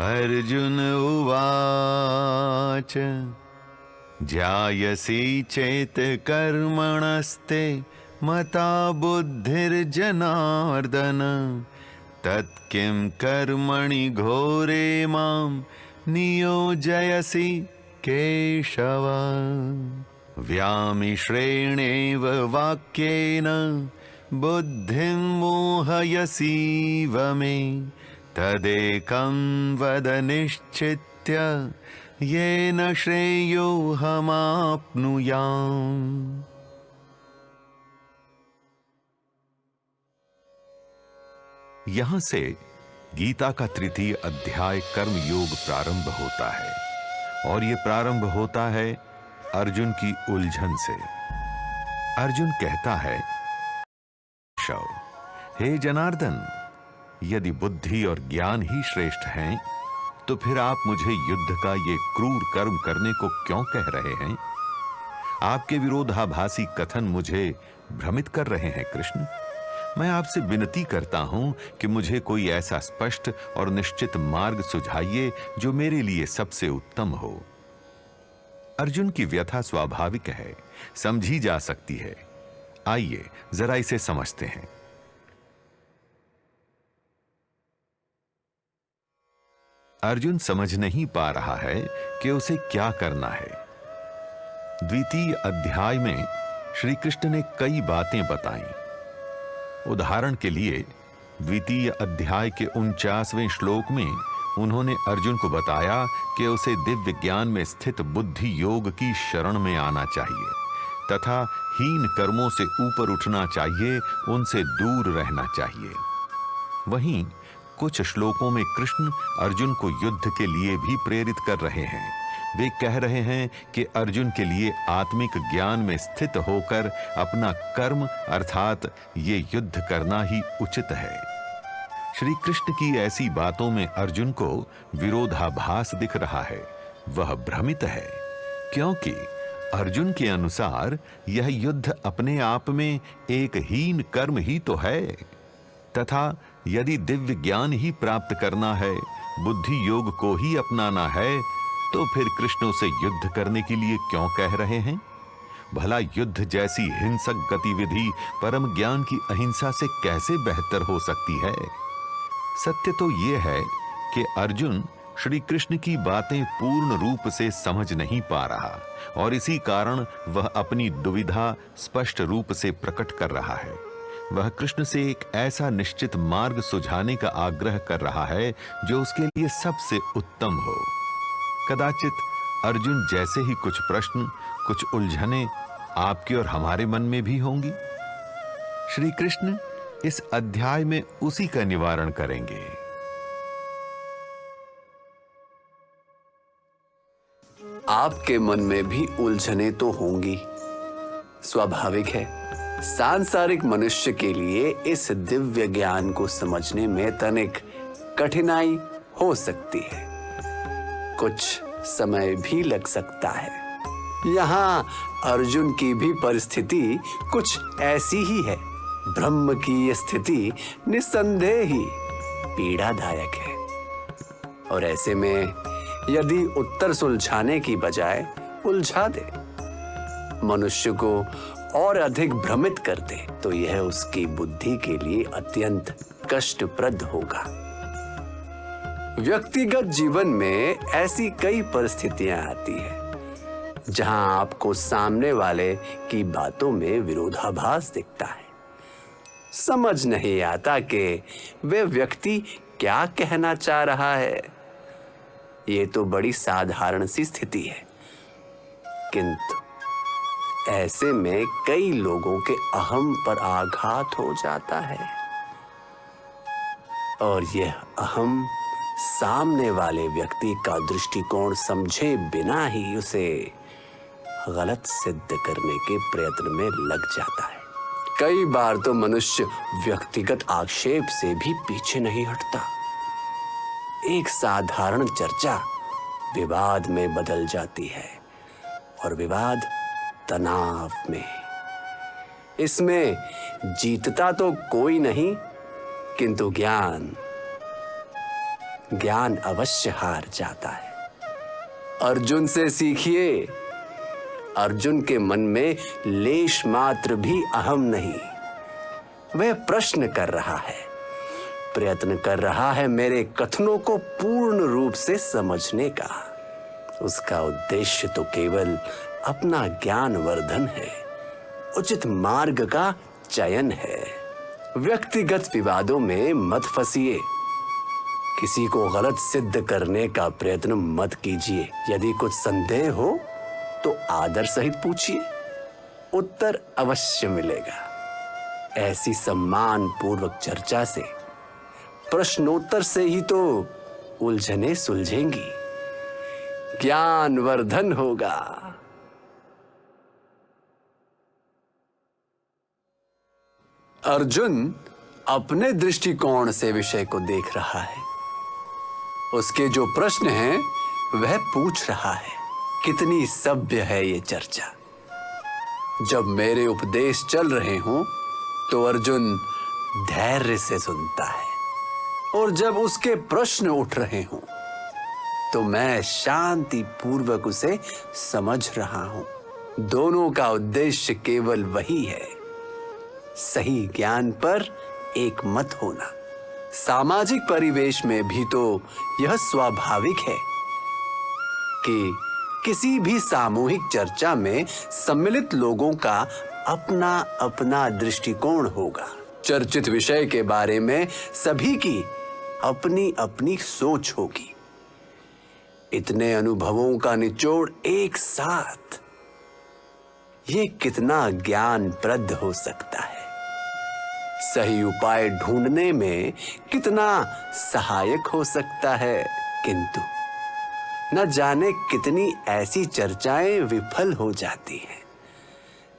अर्जुन उवाच ज्यायसि चेत् कर्मणस्ते मता बुद्धिर्जनार्दन तत्किं कर्मणि घोरे मां नियोजयसि केशव। व्यामिश्रेणेव वाक्येन बुद्धिं मोहयसीव मे तदेकं वद निश्चित्य येन श्रेयोऽहमाप्नुयाम्। यहां से गीता का तृतीय अध्याय कर्म योग प्रारंभ होता है और यह प्रारंभ होता है अर्जुन की उलझन से। अर्जुन कहता है, हे जनार्दन, यदि बुद्धि और ज्ञान ही श्रेष्ठ हैं तो फिर आप मुझे युद्ध का ये क्रूर कर्म करने को क्यों कह रहे हैं? आपके विरोधाभासी कथन मुझे भ्रमित कर रहे हैं कृष्ण। मैं आपसे विनती करता हूं कि मुझे कोई ऐसा स्पष्ट और निश्चित मार्ग सुझाइए जो मेरे लिए सबसे उत्तम हो। अर्जुन की व्यथा स्वाभाविक है, समझी जा सकती है। आइए जरा इसे समझते हैं। अर्जुन समझ नहीं पा रहा है कि उसे क्या करना है। द्वितीय अध्याय में श्री कृष्ण ने कई बातें बताई। उदाहरण के लिए द्वितीय अध्याय के 49वें श्लोक में उन्होंने अर्जुन को बताया कि उसे दिव्य ज्ञान में स्थित बुद्धि योग की शरण में आना चाहिए तथा हीन कर्मों से ऊपर उठना चाहिए, उनसे दूर रहना चाहिए। वहीं कुछ श्लोकों में कृष्ण अर्जुन को युद्ध के लिए भी प्रेरित कर रहे हैं। वे कह रहे हैं कि अर्जुन के लिए आत्मिक ज्ञान में स्थित होकर अपना कर्म अर्थात ये युद्ध करना ही उचित है। श्री कृष्ण की ऐसी बातों में अर्जुन को विरोधाभास दिख रहा है। वह भ्रमित है क्योंकि अर्जुन के अनुसार यह युद्ध अपने आप में एक हीन कर्म ही तो है तथा यदि दिव्य ज्ञान ही प्राप्त करना है, बुद्धि योग को ही अपनाना है, तो फिर कृष्ण उसे युद्ध करने के लिए क्यों कह रहे हैं? भला युद्ध जैसी हिंसक गतिविधि परम ज्ञान की अहिंसा से कैसे बेहतर हो सकती है? सत्य तो यह है कि अर्जुन श्री कृष्ण की बातें पूर्ण रूप से समझ नहीं पा रहा और इसी कारण वह अपनी दुविधा स्पष्ट रूप से प्रकट कर रहा है। वह कृष्ण से एक ऐसा निश्चित मार्ग सुझाने का आग्रह कर रहा है जो उसके लिए सबसे उत्तम हो। कदाचित अर्जुन जैसे ही कुछ प्रश्न, कुछ उलझनें आपके और हमारे मन में भी होंगी। श्री कृष्ण इस अध्याय में उसी का निवारण करेंगे। आपके मन में भी उलझनें तो होंगी, स्वाभाविक है। सांसारिक मनुष्य के लिए इस दिव्य ज्ञान को समझने में तनिक कठिनाई हो सकती है, कुछ समय भी लग सकता है। यहाँ अर्जुन की भी परिस्थिति कुछ ऐसी ही है। ब्रह्म की यह स्थिति निस्संदेह ही पीड़ादायक है और ऐसे में यदि उत्तर सुलझाने की बजाय उलझा दे, मनुष्य को और अधिक भ्रमित कर दे, तो यह उसकी बुद्धि के लिए अत्यंत कष्टप्रद होगा। व्यक्तिगत जीवन में ऐसी कई परिस्थितियां आती हैं जहां आपको सामने वाले की बातों में विरोधाभास दिखता है। समझ नहीं आता कि वे व्यक्ति क्या कहना चाह रहा है। ये तो बड़ी साधारण सी स्थिति है, किंतु ऐसे में कई लोगों के अहम पर आघात हो जाता है और यह अहम सामने वाले व्यक्ति का दृष्टिकोण समझे बिना ही उसे गलत सिद्ध करने के प्रयत्न में लग जाता है। कई बार तो मनुष्य व्यक्तिगत आक्षेप से भी पीछे नहीं हटता। एक साधारण चर्चा विवाद में बदल जाती है और विवाद तनाव में। इसमें जीतता तो कोई नहीं, किंतु ज्ञान ज्ञान अवश्य हार जाता है। अर्जुन से सीखिए। अर्जुन के मन में लेश मात्र भी अहम नहीं। वह प्रश्न कर रहा है, प्रयत्न कर रहा है मेरे कथनों को पूर्ण रूप से समझने का। उसका उद्देश्य तो केवल अपना ज्ञान वर्धन है, उचित मार्ग का चयन है। व्यक्तिगत विवादों में मत फंसिए। किसी को गलत सिद्ध करने का प्रयत्न मत कीजिए। यदि कुछ संदेह हो तो आदर सहित पूछिए, उत्तर अवश्य मिलेगा। ऐसी सम्मान पूर्वक चर्चा से, प्रश्नोत्तर से ही तो उलझने सुलझेंगी, ज्ञान वर्धन होगा। अर्जुन अपने दृष्टिकोण से विषय को देख रहा है। उसके जो प्रश्न हैं वह पूछ रहा है। कितनी सभ्य है ये चर्चा। जब मेरे उपदेश चल रहे हों तो अर्जुन धैर्य से सुनता है, और जब उसके प्रश्न उठ रहे हों तो मैं शांति पूर्वक उसे समझ रहा हूं। दोनों का उद्देश्य केवल वही है, सही ज्ञान पर एक मत होना। सामाजिक परिवेश में भी तो यह स्वाभाविक है कि किसी भी सामूहिक चर्चा में सम्मिलित लोगों का अपना अपना दृष्टिकोण होगा। चर्चित विषय के बारे में सभी की अपनी अपनी सोच होगी। इतने अनुभवों का निचोड़ एक साथ, ये कितना ज्ञानप्रद हो सकता है। सही उपाय ढूंढने में कितना सहायक हो सकता है। किंतु न जाने कितनी ऐसी चर्चाएं विफल हो जाती हैं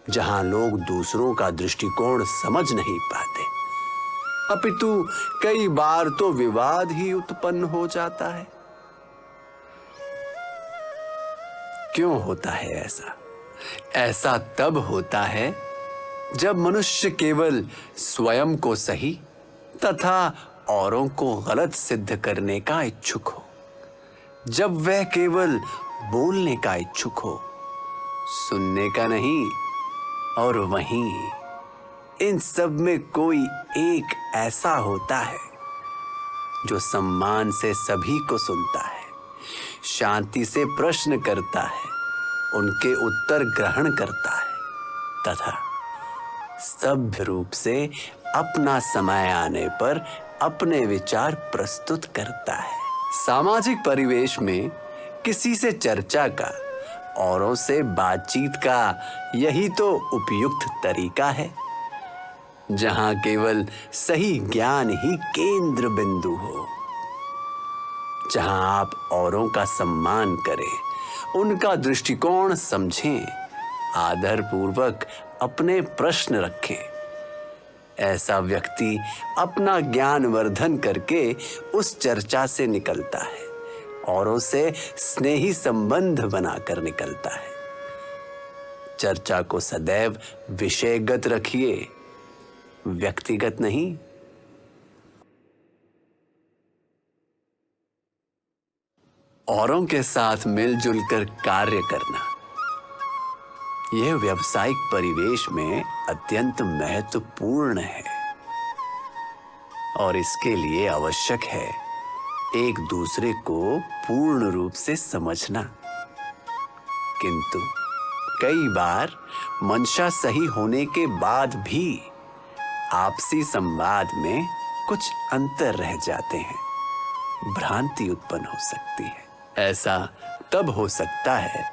जहां लोग दूसरों का दृष्टिकोण समझ नहीं पाते, अपितु कई बार तो विवाद ही उत्पन्न हो जाता है। क्यों होता है ऐसा? ऐसा तब होता है जब मनुष्य केवल स्वयं को सही तथा औरों को गलत सिद्ध करने का इच्छुक हो, जब वह केवल बोलने का इच्छुक हो, सुनने का नहीं। और वहीं इन सब में कोई एक ऐसा होता है जो सम्मान से सभी को सुनता है, शांति से प्रश्न करता है, उनके उत्तर ग्रहण करता है तथा सभ्य रूप से अपना समय आने पर अपने विचार प्रस्तुत करता है। सामाजिक परिवेश में किसी से चर्चा का, औरों से बातचीत का यही तो उपयुक्त तरीका है, जहां केवल सही ज्ञान ही केंद्र बिंदु हो, जहां आप औरों का सम्मान करें, उनका दृष्टिकोण समझें, आदर पूर्वक अपने प्रश्न रखें। ऐसा व्यक्ति अपना ज्ञान वर्धन करके उस चर्चा से निकलता है, औरों से स्नेही संबंध बनाकर निकलता है। चर्चा को सदैव विषयगत रखिए, व्यक्तिगत नहीं। औरों के साथ मिलजुल कर कार्य करना, यह व्यावसायिक परिवेश में अत्यंत महत्वपूर्ण है, और इसके लिए आवश्यक है एक दूसरे को पूर्ण रूप से समझना। किंतु कई बार मंशा सही होने के बाद भी आपसी संवाद में कुछ अंतर रह जाते हैं, भ्रांति उत्पन्न हो सकती है। ऐसा तब हो सकता है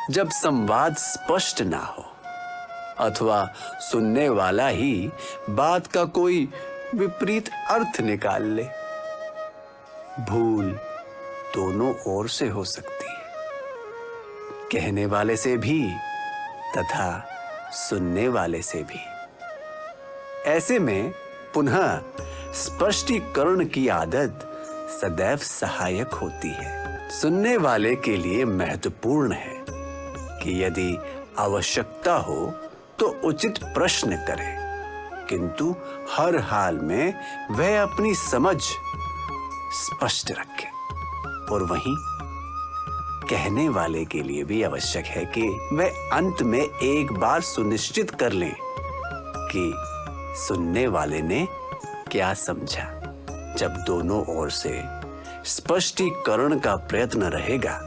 जब संवाद स्पष्ट ना हो, अथवा सुनने वाला ही बात का कोई विपरीत अर्थ निकाल ले। भूल दोनों ओर से हो सकती है, कहने वाले से भी तथा सुनने वाले से भी। ऐसे में पुनः स्पष्टीकरण की आदत सदैव सहायक होती है। सुनने वाले के लिए महत्वपूर्ण है कि यदि आवश्यकता हो तो उचित प्रश्न करें, किंतु हर हाल में वह अपनी समझ स्पष्ट रखें। और वहीं कहने वाले के लिए भी आवश्यक है कि वह अंत में एक बार सुनिश्चित कर लें कि सुनने वाले ने क्या समझा। जब दोनों ओर से स्पष्टीकरण का प्रयत्न रहेगा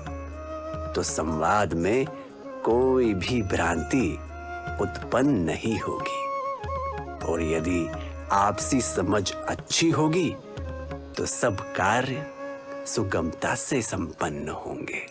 तो संवाद में कोई भी भ्रांति उत्पन्न नहीं होगी, और यदि आपसी समझ अच्छी होगी तो सब कार्य सुगमता से संपन्न होंगे।